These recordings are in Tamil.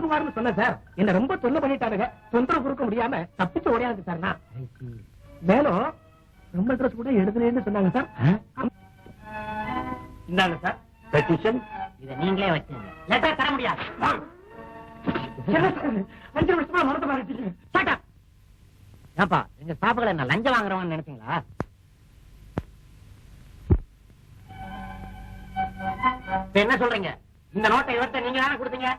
வந்துருவாருன்னு சொன்ன சார். என்ன ரொம்ப தொல்லை பண்ணிட்டாருங்க. தொந்தரவு கொடுக்க முடியாம தப்பிச்சு ஓடியாது சார். நான் மேலும் ரொம்ப ட்ரெஸ் கூட எழுதுறேன்னு சொன்னாங்க சார். இந்தாங்க சார் பெட்டிஷன். இதை நீங்களே வச்சுங்க. லெட்டர் தர முடியாது. 5 வருஷமா மனத்தை மாறிட்டீங்க. சாட்டா ஏப்பா, எங்க ஸ்டாஃப்களை என்ன லஞ்சம் வாங்குறவன்னு நினைச்சீங்களா? என்ன சொல்றீங்க? இந்த நோட்டை இவர்கிட்ட நீங்க தானே கொடுத்தீங்க?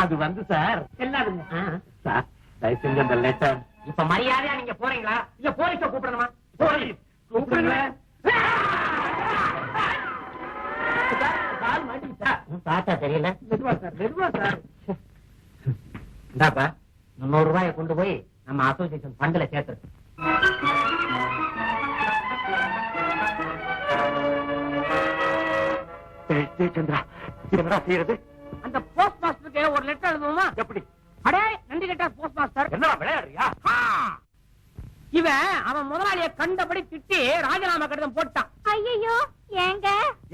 அது வந்து சார் எல்லாருங்க சார். தயவு செஞ்சு அந்த லெட்டர். இப்ப மரியாதையா நீங்க போறீங்களா இல்ல போலீஸ கூப்பிடணுமா? போலீஸ் கூப்பிடுங்க. பார்த்தா தெரியல. மெதுவா சார், மெதுவா சார். இந்தாப்பா 300 ரூபாயை கொண்டு போய் நம்ம அசோசியேஷன் ஃபண்ட்ல சேர்த்து. சந்திரா, என்னடா செய்யறது? அந்த போஸ்ட் மாஸ்டருக்கு ஒரு லெட்டர் எழுதுவோமா? எப்படி? அடே நன்றி கேட்ட போஸ்ட் மாஸ்டர். என்ன விளையாடுறியா? இவன் அவன் முதலாளியை கண்டபடி திட்டி ராஜினாமா கடிதம் போட்டான். ஐயோ ஏங்க?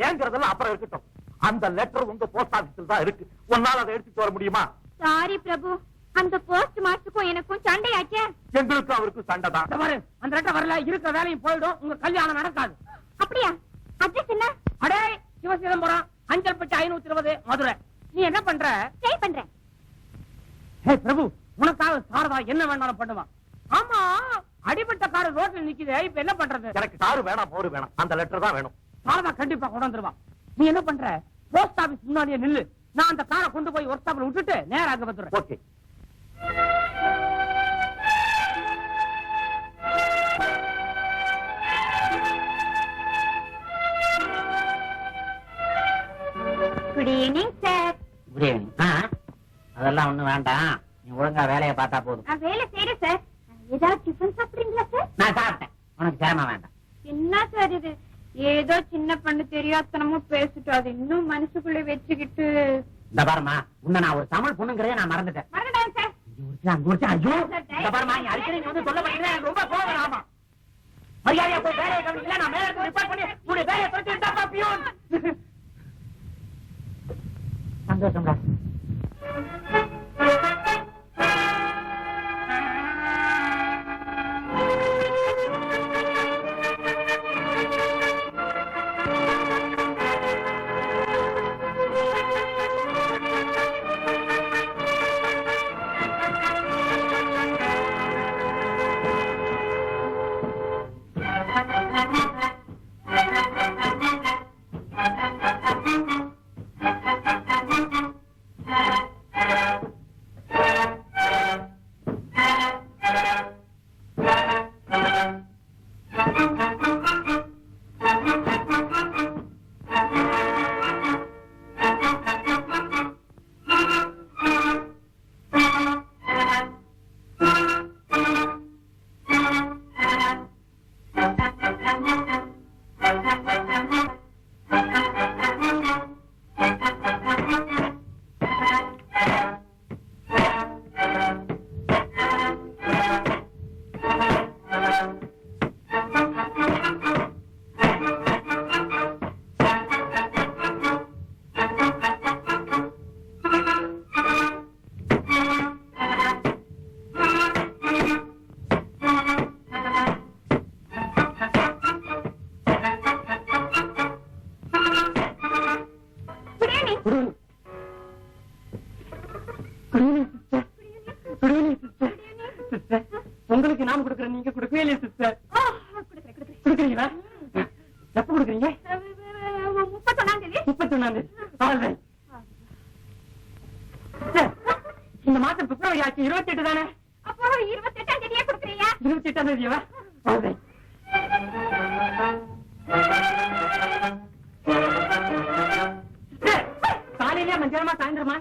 ஏங்கிறதெல்லாம் அப்புறம் இருக்கட்டும். அந்த லெட்டர் உங்க போஸ்ட் ஆபீஸ்ல தான் இருக்கு. உன்னால அதை எடுத்துட்டு வர முடியுமா? சாரி பிரபு, அந்த போஸ்ட் மாஸ்டருக்கும் எனக்கும் சண்டையாச்சே. எங்களுக்கும் அவருக்கும் சண்டை தான். அந்த லெட்டர் வரல, இருக்கிற வேலையும் போயிடும், உங்க கல்யாணம் நடக்காது. அப்படியா? அட்ரஸ் என்ன? அடே சிவசிதம்பரம், அஞ்சல்பட்டி 520 மதுரை. நீ என்ன பண்ற? ட்ரை பண்றேன். ஹே பிரபு, உனக்காக சாரதா என்ன வேணாலும் பண்ணுவா. ஆமா, அடிபட்ட கார் ரோட்ல நிக்குது, இப்ப என்ன பண்றது? எனக்கு காரு வேணாம், மோரு வேணாம், அந்த லெட்டர் தான் வேணும். சாரதா கண்டிப்பா கொண்டு வந்துருவா. நீ என்ன பண்ற? போஸ்ட் ஆபீஸ் முன்னாடியே நில்லு. நான் அந்த காரை கொண்டு போய் ஒர்க் ஷாப்ல விட்டுட்டு நேரா அங்க வந்துடுறேன். Okay. Good evening sir. Good evening. அதெல்லாம் ஒண்ணும் வேண்டாம், நீ ஒழுங்கா வேலையை பார்த்தா போதும். நான் வேலை செய்யறேன் சார். ஏதாவது டிஃபன் சாப்பிடுறீங்களா சார்? நான் சாப்பிட்டேன், உனக்கு சேரமா வேண்டாம். என்ன சார் இது? ஏதோ சின்ன பண்ணு தெரியாதனமும் பேசிட்டு அது இன்னும் மனசுக்குள்ள வச்சுக்கிட்டு. இந்த பாருமா, உன்னை நான் ஒரு தமிழ் பொண்ணுங்கிறதே நான் மறந்துட்டேன். மறந்துட்டேன் சார். ஐயோ, இந்த பாருமா, நீ அடிக்கடி வந்து சொல்ல மாட்டீங்கன்னா எனக்கு ரொம்ப கோவம் வரும். ஆமா, மரியாதையா போய் வேலையை கவனிக்கல, நான் மேல ரிப்போர்ட் பண்ணி உன்னுடைய வேலையை தொலைச்சு விட்டாப்பா பியூன். சந்தோஷம்டா. உங்களுக்கு நான் கொடுக்குறேன், நீங்க கொடுக்கவே இல்லையே சிஸ்டர். கொடுக்குறீங்களா? எப்ப கொடுக்குறீங்க? 31 இந்த மாசம் பிப்ரவரி ஆச்சு, 28 தானே? அப்போ 28ஆம் தேதியே கொடுக்குறீங்க? 28ஆம் தேதியவா? காலையிலயா மத்தியானமா சாயந்தரமா?